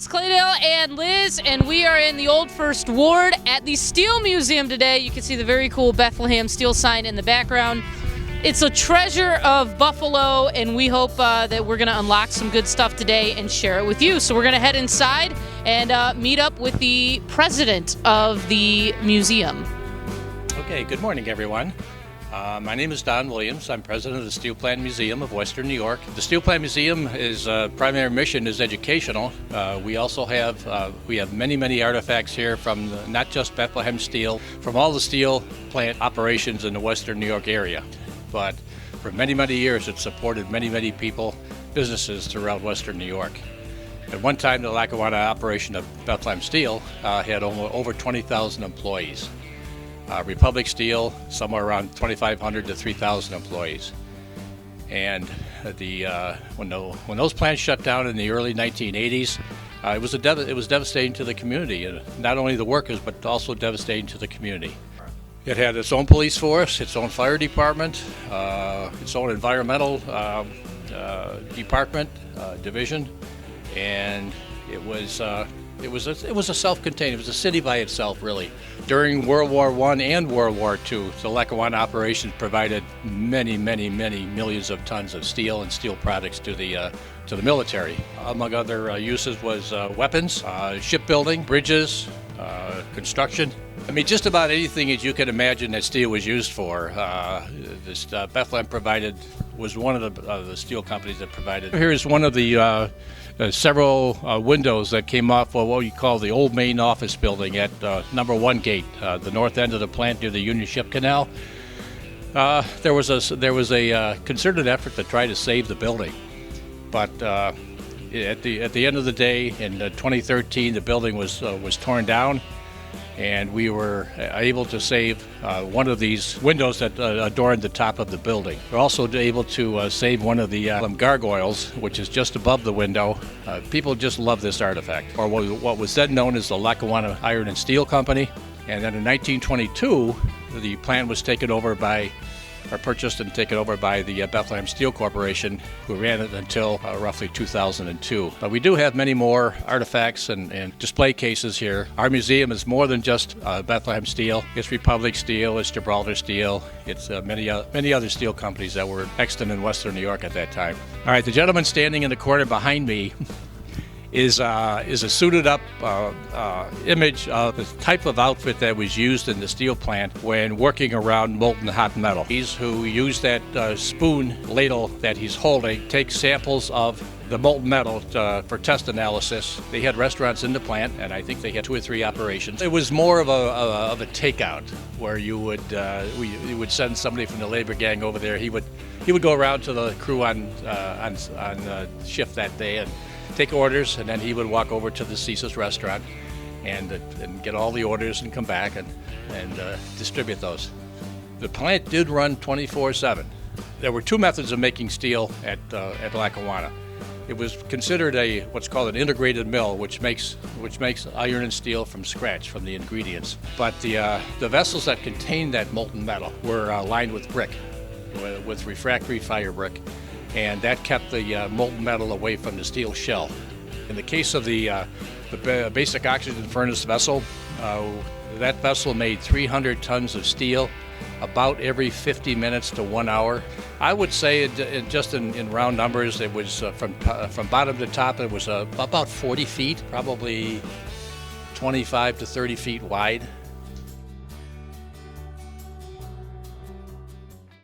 it's Claydale and Liz, and we are in the Old First Ward at the Steel Museum today. You can see the very cool Bethlehem steel sign in the background. It's a treasure of Buffalo, and we hope that we're going to unlock some good stuff today and share it with you. So we're going to head inside and meet up with the president of the museum. Okay, good morning, everyone. My name is Don Williams. I'm president of the Steel Plant Museum of Western New York. The Steel Plant Museum is primary mission is educational. We also have many artifacts here from not just Bethlehem Steel, from all the steel plant operations in the Western New York area. But for many years, it supported many people, businesses throughout Western New York. At one time, the Lackawanna operation of Bethlehem Steel had over 20,000 employees. Republic Steel, somewhere around 2,500 to 3,000 employees. And when those plants shut down in the early 1980s, it was devastating to the community, not only the workers, but also devastating to the community. It had its own police force, its own fire department, its own environmental department, division, and it was a self-contained. It was a city by itself, really. During World War I and World War II, the Lackawanna operation provided many millions of tons of steel and steel products to the military. Among other uses was weapons, shipbuilding, bridges, construction. I mean, just about anything that you can imagine that steel was used for. Bethlehem was one of the steel companies that provided. Here is one of the several windows that came off of what we call the old main office building at number 1 gate, the north end of the plant near the Union Ship Canal. There was a concerted effort to try to save the building, but at the end of the day, in 2013, the building was torn down, and we were able to save one of these windows that adorned the top of the building. We're also able to save one of the gargoyles, which is just above the window. People just love this artifact, or what was then known as the Lackawanna Iron and Steel Company. And then in 1922, the plant was purchased and taken over by the Bethlehem Steel Corporation, who ran it until roughly 2002. But we do have many more artifacts and display cases here. Our museum is more than just Bethlehem Steel. It's Republic Steel, it's Gibraltar Steel, it's many other steel companies that were extant in Western New York at that time. All right, the gentleman standing in the corner behind me is a suited up image of the type of outfit that was used in the steel plant when working around molten hot metal. He's who used that spoon ladle that he's holding, takes samples of the molten metal for test analysis. They had restaurants in the plant, and I think they had 2 or 3 operations. It was more of a takeout, where you would send somebody from the labor gang over there. He would go around to the crew on shift that day and take orders, and then he would walk over to the Caesar's restaurant and get all the orders and come back and distribute those. The plant did run 24/7. There were 2 methods of making steel at Lackawanna. It was considered what's called an integrated mill, which makes iron and steel from scratch, from the ingredients. But the vessels that contained that molten metal were lined with brick, with refractory fire brick, and that kept the molten metal away from the steel shell. In the case of the basic oxygen furnace vessel, that vessel made 300 tons of steel about every 50 minutes to 1 hour. I would say, just in round numbers, it was from bottom to top, it was about 40 feet, probably 25 to 30 feet wide.